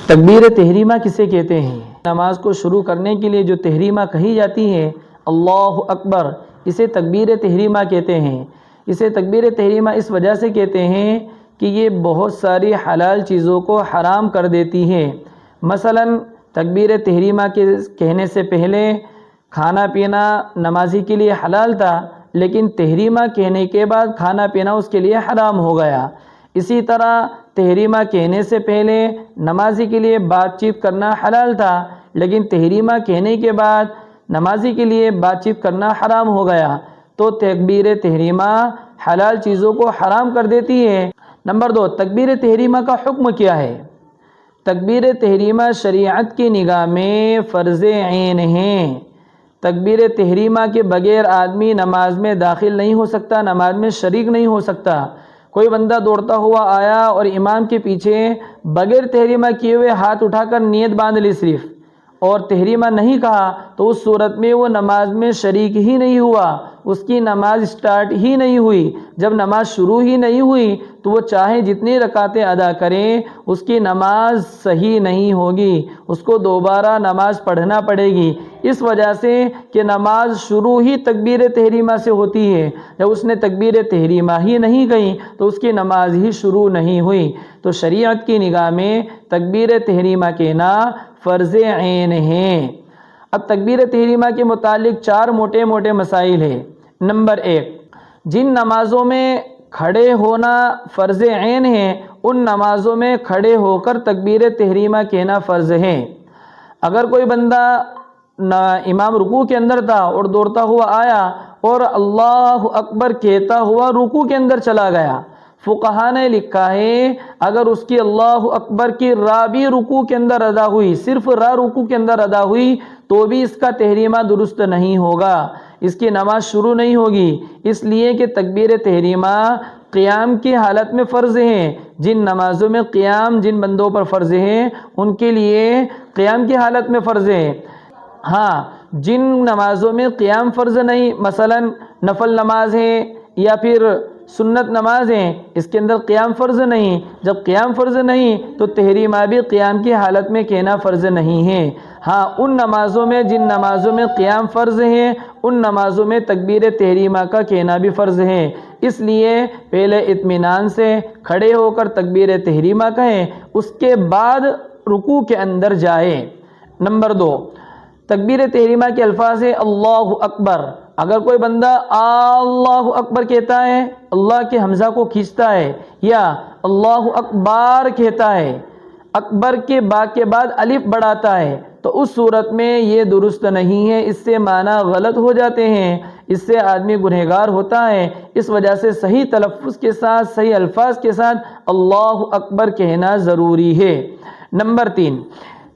تکبیر تحریمہ کسے کہتے ہیں؟ نماز کو شروع کرنے کے لیے جو تحریمہ کہی جاتی ہے اللہ اکبر، اسے تکبیر تحریمہ کہتے ہیں۔ اسے تکبیر تحریمہ اس وجہ سے کہتے ہیں کہ یہ بہت ساری حلال چیزوں کو حرام کر دیتی ہے۔ مثلا تکبیر تحریمہ کے کہنے سے پہلے کھانا پینا نمازی کے لیے حلال تھا، لیکن تحریمہ کہنے کے بعد کھانا پینا اس کے لیے حرام ہو گیا۔ اسی طرح تحریمہ کہنے سے پہلے نمازی کے لیے بات چیت کرنا حلال تھا، لیکن تحریمہ کہنے کے بعد نمازی کے لیے بات چیت کرنا حرام ہو گیا۔ تو تکبیر تحریمہ حلال چیزوں کو حرام کر دیتی ہے۔ نمبر 2، تکبیر تحریمہ کا حکم کیا ہے؟ تکبیر تحریمہ شریعت کی نگاہ میں فرض عین ہے۔ تکبیر تحریمہ کے بغیر آدمی نماز میں داخل نہیں ہو سکتا، نماز میں شریک نہیں ہو سکتا۔ کوئی بندہ دوڑتا ہوا آیا اور امام کے پیچھے بغیر تحریمہ کیے ہوئے ہاتھ اٹھا کر نیت باندھ لی صرف، اور تحریمہ نہیں کہا، تو اس صورت میں وہ نماز میں شریک ہی نہیں ہوا، اس کی نماز سٹارٹ ہی نہیں ہوئی۔ جب نماز شروع ہی نہیں ہوئی تو وہ چاہے جتنی رکعتیں ادا کریں، اس کی نماز صحیح نہیں ہوگی، اس کو دوبارہ نماز پڑھنا پڑے گی، اس وجہ سے کہ نماز شروع ہی تکبیر تحریمہ سے ہوتی ہے۔ جب اس نے تکبیر تحریمہ ہی نہیں کہی تو اس کی نماز ہی شروع نہیں ہوئی۔ تو شریعت کی نگاہ میں تکبیر تحریمہ کہنا فرض عین ہے۔ اب تکبیر تحریمہ کے متعلق 4 موٹے موٹے مسائل ہیں۔ نمبر 1، جن نمازوں میں کھڑے ہونا فرض عین ہے ان نمازوں میں کھڑے ہو کر تکبیر تحریمہ کہنا فرض ہے۔ اگر کوئی بندہ امام رکوع کے اندر تھا اور دوڑتا ہوا آیا اور اللہ اکبر کہتا ہوا رکوع کے اندر چلا گیا، فقہا نے لکھا ہے اگر اس کی اللہ اکبر کی را بھی رکوع کے اندر ادا ہوئی، صرف را رکوع کے اندر ادا ہوئی، تو بھی اس کا تحریمہ درست نہیں ہوگا، اس کی نماز شروع نہیں ہوگی، اس لیے کہ تکبیر تحریمہ قیام کی حالت میں فرض ہے۔ جن نمازوں میں قیام جن بندوں پر فرض ہے ان کے لیے قیام کی حالت میں فرض ہے۔ ہاں، جن نمازوں میں قیام فرض نہیں، مثلا نفل نماز ہے یا پھر سنت نماز ہے، اس کے اندر قیام فرض نہیں، جب قیام فرض نہیں تو تحریمہ بھی قیام کی حالت میں کہنا فرض نہیں ہے۔ ہاں، ان نمازوں میں جن نمازوں میں قیام فرض ہے ان نمازوں میں تکبیر تحریمہ کا کہنا بھی فرض ہے، اس لیے پہلے اطمینان سے کھڑے ہو کر تکبیر تحریمہ کہیں، اس کے بعد رکوع کے اندر جائے۔ نمبر 2، تکبیر تحریمہ کے الفاظ ہے اللہ اکبر۔ اگر کوئی بندہ اللہ اکبر کہتا ہے، اللہ کے حمزہ کو کھینچتا ہے، یا اللہ اکبر کہتا ہے، اکبر کے با کے بعد الف بڑھاتا ہے، تو اس صورت میں یہ درست نہیں ہے، اس سے معنی غلط ہو جاتے ہیں، اس سے آدمی گنہگار ہوتا ہے۔ اس وجہ سے صحیح تلفظ کے ساتھ، صحیح الفاظ کے ساتھ اللہ اکبر کہنا ضروری ہے۔ نمبر 3،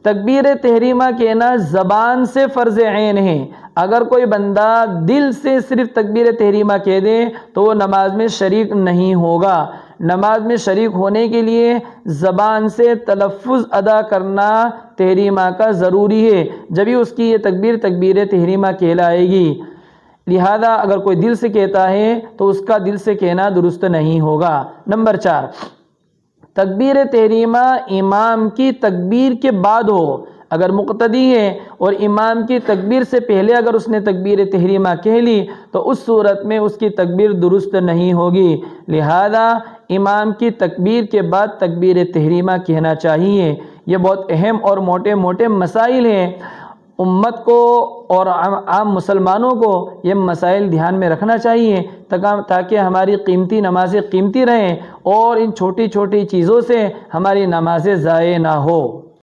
تکبیر تحریمہ کہنا زبان سے فرض عین ہے۔ اگر کوئی بندہ دل سے صرف تکبیر تحریمہ کہہ دے تو وہ نماز میں شریک نہیں ہوگا۔ نماز میں شریک ہونے کے لیے زبان سے تلفظ ادا کرنا تحریمہ کا ضروری ہے، جبھی اس کی یہ تکبیر تحریمہ کہلائے گی۔ لہذا اگر کوئی دل سے کہتا ہے تو اس کا دل سے کہنا درست نہیں ہوگا۔ نمبر 4، تکبیر تحریمہ امام کی تکبیر کے بعد ہو۔ اگر مقتدی ہے اور امام کی تکبیر سے پہلے اگر اس نے تکبیر تحریمہ کہہ لی تو اس صورت میں اس کی تکبیر درست نہیں ہوگی، لہذا امام کی تکبیر کے بعد تکبیر تحریمہ کہنا چاہیے۔ یہ بہت اہم اور موٹے موٹے مسائل ہیں، امت کو اور عام مسلمانوں کو یہ مسائل دھیان میں رکھنا چاہیے تاکہ ہماری قیمتی نمازیں قیمتی رہیں اور ان چھوٹی چھوٹی چیزوں سے ہماری نمازیں ضائع نہ ہو۔